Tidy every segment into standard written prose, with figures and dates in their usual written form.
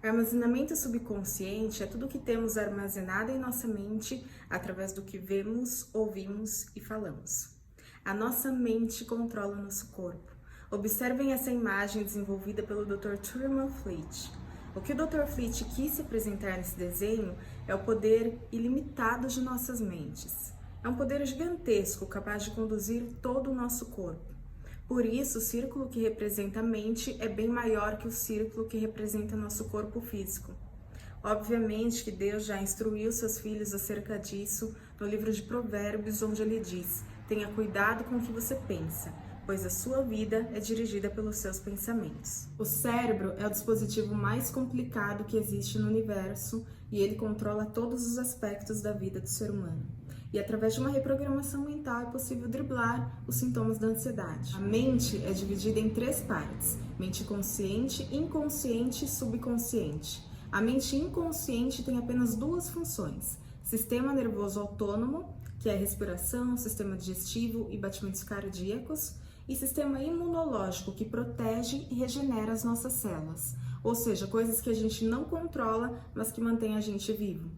Armazenamento subconsciente é tudo que temos armazenado em nossa mente através do que vemos, ouvimos e falamos. A nossa mente controla o nosso corpo. Observem essa imagem desenvolvida pelo Dr. Truman Fleet. O que o Dr. Fleet quis se apresentar nesse desenho é o poder ilimitado de nossas mentes. É um poder gigantesco capaz de conduzir todo o nosso corpo. Por isso, o círculo que representa a mente é bem maior que o círculo que representa nosso corpo físico. Obviamente que Deus já instruiu seus filhos acerca disso no livro de Provérbios, onde ele diz: tenha cuidado com o que você pensa, pois a sua vida é dirigida pelos seus pensamentos. O cérebro é o dispositivo mais complicado que existe no universo e ele controla todos os aspectos da vida do ser humano. E através de uma reprogramação mental é possível driblar os sintomas da ansiedade. A mente é dividida em 3 partes: mente consciente, inconsciente e subconsciente. A mente inconsciente tem apenas 2 funções: sistema nervoso autônomo, que é a respiração, sistema digestivo e batimentos cardíacos, e sistema imunológico, que protege e regenera as nossas células, ou seja, coisas que a gente não controla, mas que mantém a gente vivo.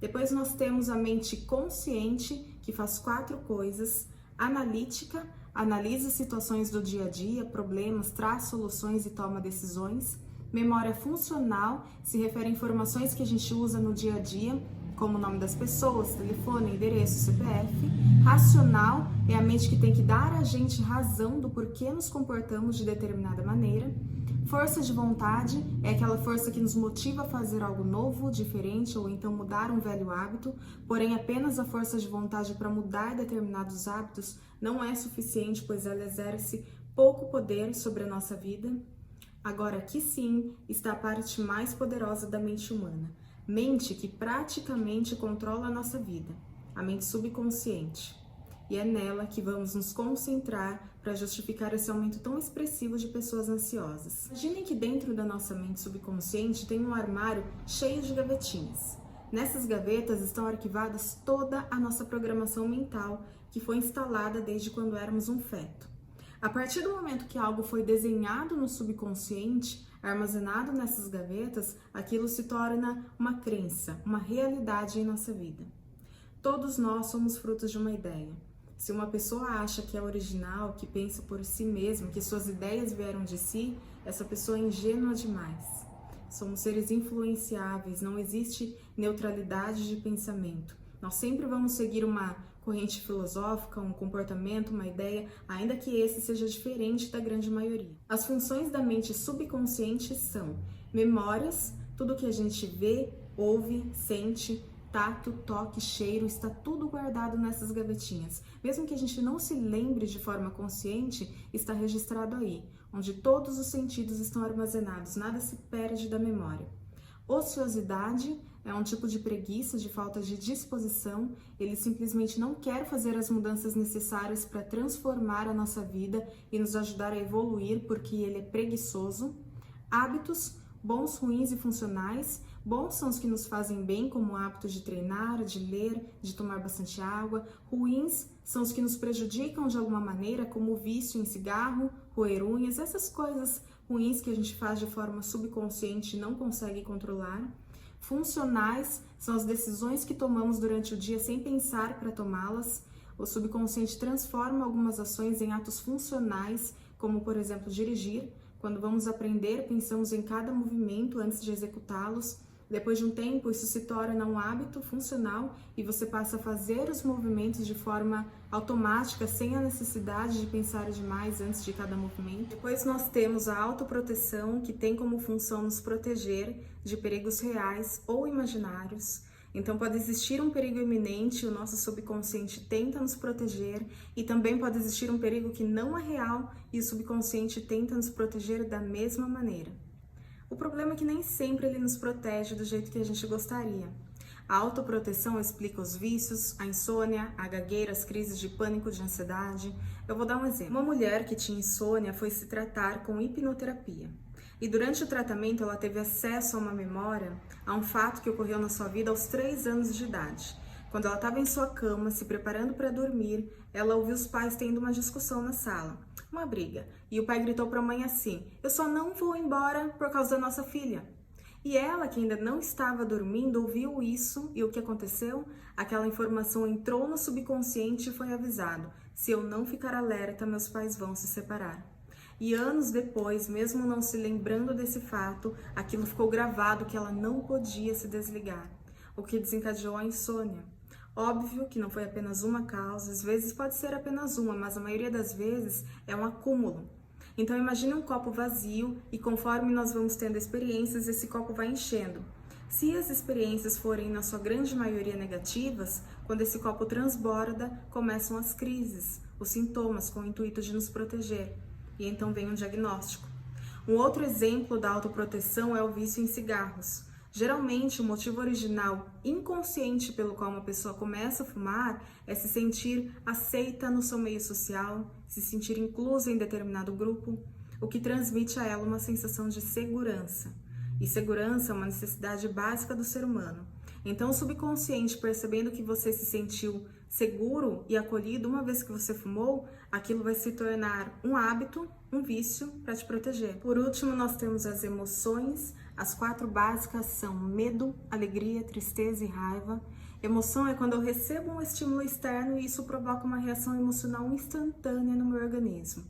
Depois nós temos a mente consciente, que faz 4 coisas: analítica, analisa situações do dia a dia, problemas, traz soluções e toma decisões. Memória funcional, se refere a informações que a gente usa no dia a dia, como o nome das pessoas, telefone, endereço, CPF. Racional é a mente que tem que dar a gente razão do porquê nos comportamos de determinada maneira. Força de vontade é aquela força que nos motiva a fazer algo novo, diferente ou então mudar um velho hábito, porém apenas a força de vontade para mudar determinados hábitos não é suficiente, pois ela exerce pouco poder sobre a nossa vida. Agora aqui sim está a parte mais poderosa da mente humana, mente que praticamente controla a nossa vida, a mente subconsciente. E é nela que vamos nos concentrar para justificar esse aumento tão expressivo de pessoas ansiosas. Imaginem que dentro da nossa mente subconsciente tem um armário cheio de gavetinhas. Nessas gavetas estão arquivadas toda a nossa programação mental que foi instalada desde quando éramos um feto. A partir do momento que algo foi desenhado no subconsciente, armazenado nessas gavetas, aquilo se torna uma crença, uma realidade em nossa vida. Todos nós somos frutos de uma ideia. Se uma pessoa acha que é original, que pensa por si mesma, que suas ideias vieram de si, essa pessoa é ingênua demais. Somos seres influenciáveis, não existe neutralidade de pensamento. Nós sempre vamos seguir uma corrente filosófica, um comportamento, uma ideia, ainda que esse seja diferente da grande maioria. As funções da mente subconsciente são memórias, tudo que a gente vê, ouve, sente, tato, toque, cheiro, está tudo guardado nessas gavetinhas. Mesmo que a gente não se lembre de forma consciente, está registrado aí, onde todos os sentidos estão armazenados, nada se perde da memória. Ociosidade é um tipo de preguiça, de falta de disposição. Ele simplesmente não quer fazer as mudanças necessárias para transformar a nossa vida e nos ajudar a evoluir porque ele é preguiçoso. Hábitos, bons, ruins e funcionais. Bons são os que nos fazem bem, como o hábito de treinar, de ler, de tomar bastante água. Ruins são os que nos prejudicam de alguma maneira, como o vício em cigarro, roer unhas, essas coisas ruins que a gente faz de forma subconsciente e não consegue controlar. Funcionais são as decisões que tomamos durante o dia sem pensar para tomá-las. O subconsciente transforma algumas ações em atos funcionais, como por exemplo dirigir. Quando vamos aprender, pensamos em cada movimento antes de executá-los. Depois de um tempo, isso se torna um hábito funcional e você passa a fazer os movimentos de forma automática, sem a necessidade de pensar demais antes de cada movimento. Depois nós temos a autoproteção, que tem como função nos proteger de perigos reais ou imaginários. Então pode existir um perigo iminente, o nosso subconsciente tenta nos proteger, e também pode existir um perigo que não é real e o subconsciente tenta nos proteger da mesma maneira. O problema é que nem sempre ele nos protege do jeito que a gente gostaria. A autoproteção explica os vícios, a insônia, a gagueira, as crises de pânico, de ansiedade. Eu vou dar um exemplo. Uma mulher que tinha insônia foi se tratar com hipnoterapia. E durante o tratamento ela teve acesso a uma memória, a um fato que ocorreu na sua vida aos 3 anos de idade. Quando ela estava em sua cama, se preparando para dormir, ela ouviu os pais tendo uma discussão na sala, uma briga. E o pai gritou para a mãe assim: "Eu só não vou embora por causa da nossa filha". E ela, que ainda não estava dormindo, ouviu isso e o que aconteceu? Aquela informação entrou no subconsciente e foi avisado: se eu não ficar alerta, meus pais vão se separar. E anos depois, mesmo não se lembrando desse fato, aquilo ficou gravado que ela não podia se desligar, o que desencadeou a insônia. Óbvio que não foi apenas uma causa, às vezes pode ser apenas uma, mas a maioria das vezes é um acúmulo. Então imagine um copo vazio e conforme nós vamos tendo experiências, esse copo vai enchendo. Se as experiências forem na sua grande maioria negativas, quando esse copo transborda, começam as crises, os sintomas com o intuito de nos proteger. E então vem um diagnóstico. Um outro exemplo da autoproteção é o vício em cigarros. Geralmente, o motivo original inconsciente pelo qual uma pessoa começa a fumar é se sentir aceita no seu meio social, se sentir inclusa em determinado grupo, o que transmite a ela uma sensação de segurança. E segurança é uma necessidade básica do ser humano. Então, o subconsciente, percebendo que você se sentiu seguro e acolhido uma vez que você fumou, aquilo vai se tornar um hábito, um vício para te proteger. Por último, nós temos as emoções. As 4 básicas são medo, alegria, tristeza e raiva. Emoção é quando eu recebo um estímulo externo e isso provoca uma reação emocional instantânea no meu organismo.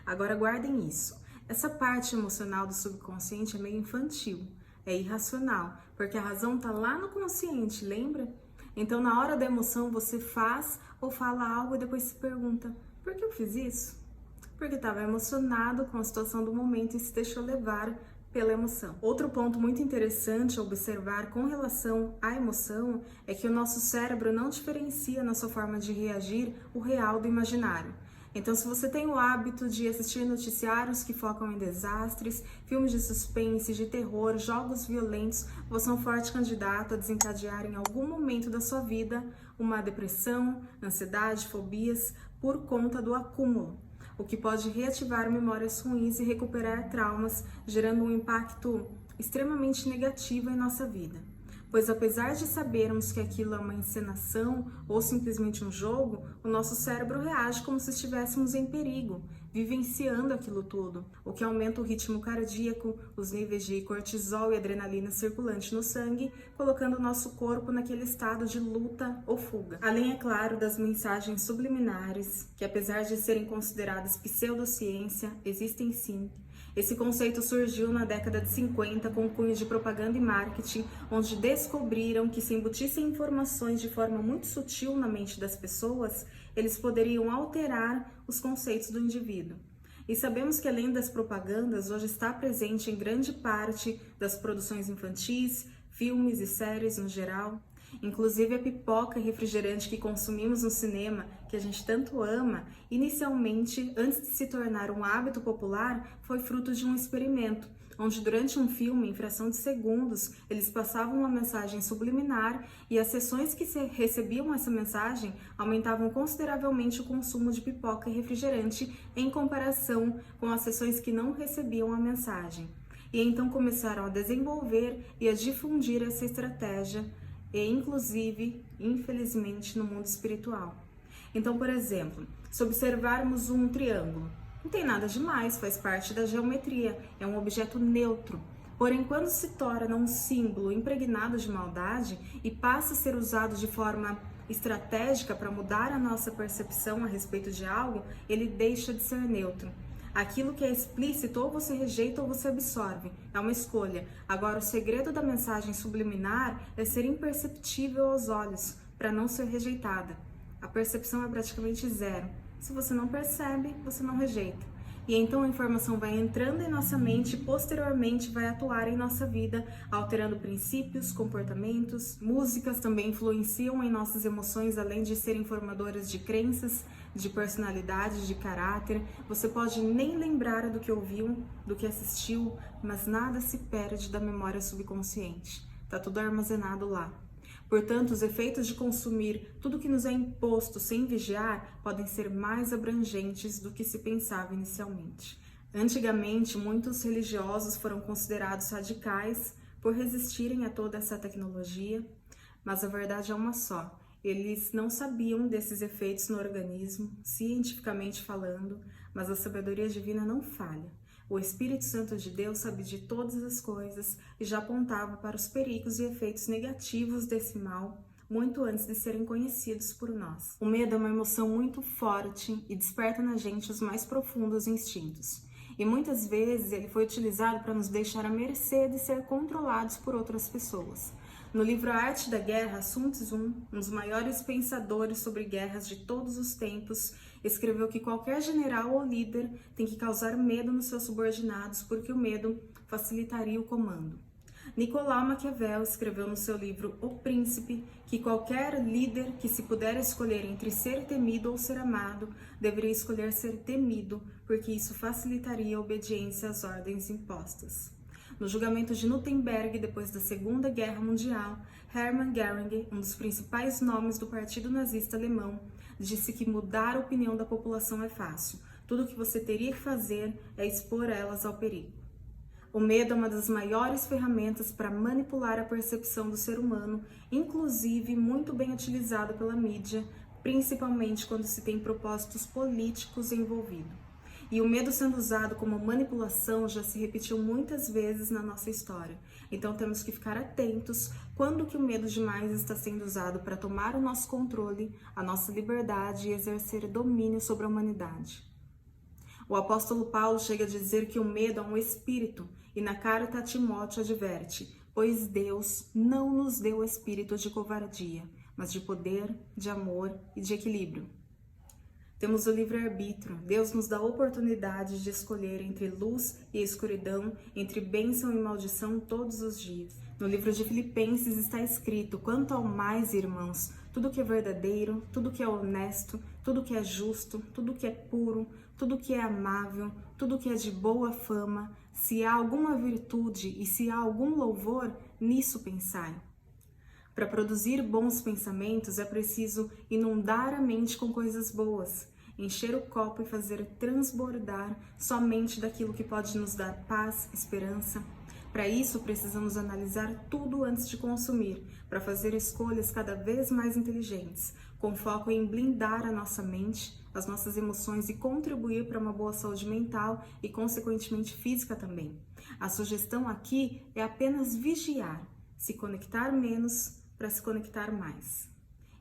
Agora guardem isso. Essa parte emocional do subconsciente é meio infantil, é irracional, porque a razão está lá no consciente, lembra? Então, na hora da emoção, você faz ou fala algo e depois se pergunta: por que eu fiz isso? Porque estava emocionado com a situação do momento e se deixou levar pela emoção. Outro ponto muito interessante a observar com relação à emoção é que o nosso cérebro não diferencia na sua forma de reagir o real do imaginário. Então, se você tem o hábito de assistir noticiários que focam em desastres, filmes de suspense, de terror, jogos violentos, você é um forte candidato a desencadear em algum momento da sua vida uma depressão, ansiedade, fobias, por conta do acúmulo, o que pode reativar memórias ruins e recuperar traumas, gerando um impacto extremamente negativo em nossa vida. Pois apesar de sabermos que aquilo é uma encenação ou simplesmente um jogo, o nosso cérebro reage como se estivéssemos em perigo, vivenciando aquilo tudo, o que aumenta o ritmo cardíaco, os níveis de cortisol e adrenalina circulante no sangue, colocando o nosso corpo naquele estado de luta ou fuga. Além, é claro, das mensagens subliminares, que apesar de serem consideradas pseudociência, existem sim. Esse conceito surgiu na década de 50 com cunho de propaganda e marketing, onde descobriram que se embutissem informações de forma muito sutil na mente das pessoas, eles poderiam alterar os conceitos do indivíduo. E sabemos que além das propagandas, hoje está presente em grande parte das produções infantis, filmes e séries no geral. Inclusive a pipoca e refrigerante que consumimos no cinema, que a gente tanto ama, inicialmente, antes de se tornar um hábito popular, foi fruto de um experimento, onde durante um filme, em fração de segundos, eles passavam uma mensagem subliminar e as sessões que recebiam essa mensagem aumentavam consideravelmente o consumo de pipoca e refrigerante em comparação com as sessões que não recebiam a mensagem. E então começaram a desenvolver e a difundir essa estratégia, e inclusive, infelizmente, no mundo espiritual. Então, por exemplo, se observarmos um triângulo, não tem nada demais, faz parte da geometria, é um objeto neutro. Porém, quando se torna um símbolo impregnado de maldade e passa a ser usado de forma estratégica para mudar a nossa percepção a respeito de algo, ele deixa de ser neutro. Aquilo que é explícito, ou você rejeita ou você absorve. É uma escolha. Agora, o segredo da mensagem subliminar é ser imperceptível aos olhos, para não ser rejeitada. A percepção é praticamente zero. Se você não percebe, você não rejeita. E então a informação vai entrando em nossa mente e posteriormente vai atuar em nossa vida, alterando princípios, comportamentos. Músicas também influenciam em nossas emoções, além de serem formadoras de crenças, de personalidade, de caráter. Você pode nem lembrar do que ouviu, do que assistiu, mas nada se perde da memória subconsciente. Tá tudo armazenado lá. Portanto, os efeitos de consumir tudo que nos é imposto sem vigiar podem ser mais abrangentes do que se pensava inicialmente. Antigamente, muitos religiosos foram considerados radicais por resistirem a toda essa tecnologia, mas a verdade é uma só. Eles não sabiam desses efeitos no organismo, cientificamente falando, mas a sabedoria divina não falha. O Espírito Santo de Deus sabe de todas as coisas e já apontava para os perigos e efeitos negativos desse mal muito antes de serem conhecidos por nós. O medo é uma emoção muito forte e desperta na gente os mais profundos instintos. E muitas vezes ele foi utilizado para nos deixar à mercê de ser controlados por outras pessoas. No livro A Arte da Guerra, Sun Tzu, um dos maiores pensadores sobre guerras de todos os tempos, escreveu que qualquer general ou líder tem que causar medo nos seus subordinados, porque o medo facilitaria o comando. Nicolau Maquiavel escreveu no seu livro O Príncipe que qualquer líder que se puder escolher entre ser temido ou ser amado, deveria escolher ser temido, porque isso facilitaria a obediência às ordens impostas. No julgamento de Nuremberg, depois da Segunda Guerra Mundial, Hermann Göring, um dos principais nomes do Partido Nazista Alemão, disse que mudar a opinião da população é fácil. Tudo o que você teria que fazer é expor elas ao perigo. O medo é uma das maiores ferramentas para manipular a percepção do ser humano, inclusive muito bem utilizado pela mídia, principalmente quando se tem propósitos políticos envolvidos. E o medo sendo usado como manipulação já se repetiu muitas vezes na nossa história. Então temos que ficar atentos quando que o medo demais está sendo usado para tomar o nosso controle, a nossa liberdade e exercer domínio sobre a humanidade. O apóstolo Paulo chega a dizer que o medo é um espírito e na carta a Timóteo adverte: pois Deus não nos deu o espírito de covardia, mas de poder, de amor e de equilíbrio. Temos o livre-arbítrio. Deus nos dá a oportunidade de escolher entre luz e escuridão, entre bênção e maldição todos os dias. No livro de Filipenses está escrito: quanto ao mais, irmãos, tudo que é verdadeiro, tudo que é honesto, tudo que é justo, tudo que é puro, tudo que é amável, tudo que é de boa fama, se há alguma virtude e se há algum louvor, nisso pensai. Para produzir bons pensamentos é preciso inundar a mente com coisas boas, encher o copo e fazer transbordar somente daquilo que pode nos dar paz, esperança. Para isso, precisamos analisar tudo antes de consumir, para fazer escolhas cada vez mais inteligentes, com foco em blindar a nossa mente, as nossas emoções e contribuir para uma boa saúde mental e, consequentemente, física também. A sugestão aqui é apenas vigiar, se conectar menos para se conectar mais.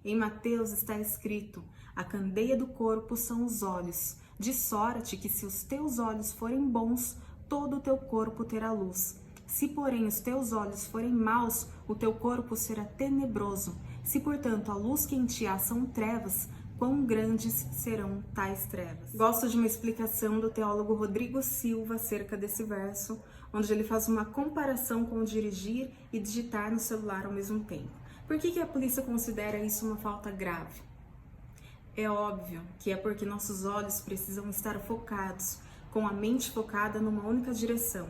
Em Mateus está escrito: a candeia do corpo são os olhos, de sorte que se os teus olhos forem bons, todo o teu corpo terá luz. Se, porém, os teus olhos forem maus, o teu corpo será tenebroso. Se, portanto, a luz que em ti há são trevas, quão grandes serão tais trevas. Gosto de uma explicação do teólogo Rodrigo Silva acerca desse verso, onde ele faz uma comparação com dirigir e digitar no celular ao mesmo tempo. Por que a polícia considera isso uma falta grave? É óbvio que é porque nossos olhos precisam estar focados, com a mente focada numa única direção.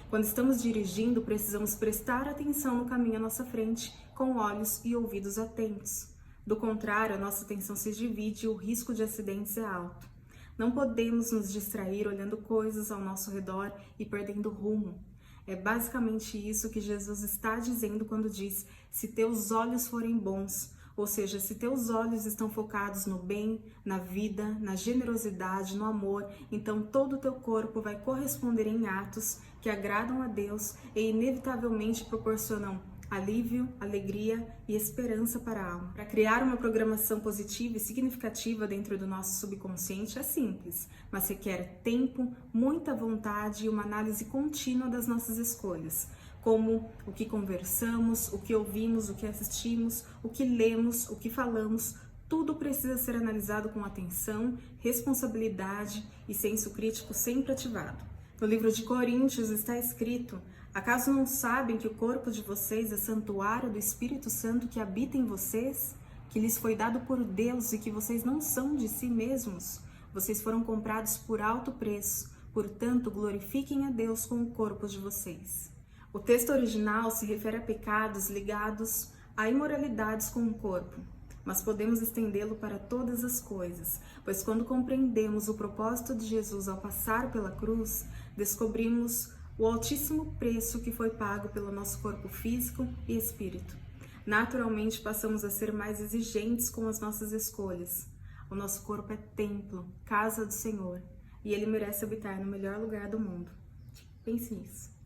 Quando estamos dirigindo, precisamos prestar atenção no caminho à nossa frente, com olhos e ouvidos atentos. Do contrário, a nossa atenção se divide e o risco de acidentes é alto. Não podemos nos distrair olhando coisas ao nosso redor e perdendo rumo. É basicamente isso que Jesus está dizendo quando diz: se teus olhos forem bons, ou seja, se teus olhos estão focados no bem, na vida, na generosidade, no amor, então todo o teu corpo vai corresponder em atos que agradam a Deus e inevitavelmente proporcionam alívio, alegria e esperança para a alma. Para criar uma programação positiva e significativa dentro do nosso subconsciente é simples, mas requer tempo, muita vontade e uma análise contínua das nossas escolhas, como o que conversamos, o que ouvimos, o que assistimos, o que lemos, o que falamos. Tudo precisa ser analisado com atenção, responsabilidade e senso crítico sempre ativado. No livro de Coríntios está escrito: acaso não sabem que o corpo de vocês é santuário do Espírito Santo que habita em vocês, que lhes foi dado por Deus e que vocês não são de si mesmos? Vocês foram comprados por alto preço, portanto glorifiquem a Deus com o corpo de vocês. O texto original se refere a pecados ligados a imoralidades com o corpo, mas podemos estendê-lo para todas as coisas, pois quando compreendemos o propósito de Jesus ao passar pela cruz, descobrimos o altíssimo preço que foi pago pelo nosso corpo físico e espírito. Naturalmente, passamos a ser mais exigentes com as nossas escolhas. O nosso corpo é templo, casa do Senhor, e Ele merece habitar no melhor lugar do mundo. Pense nisso.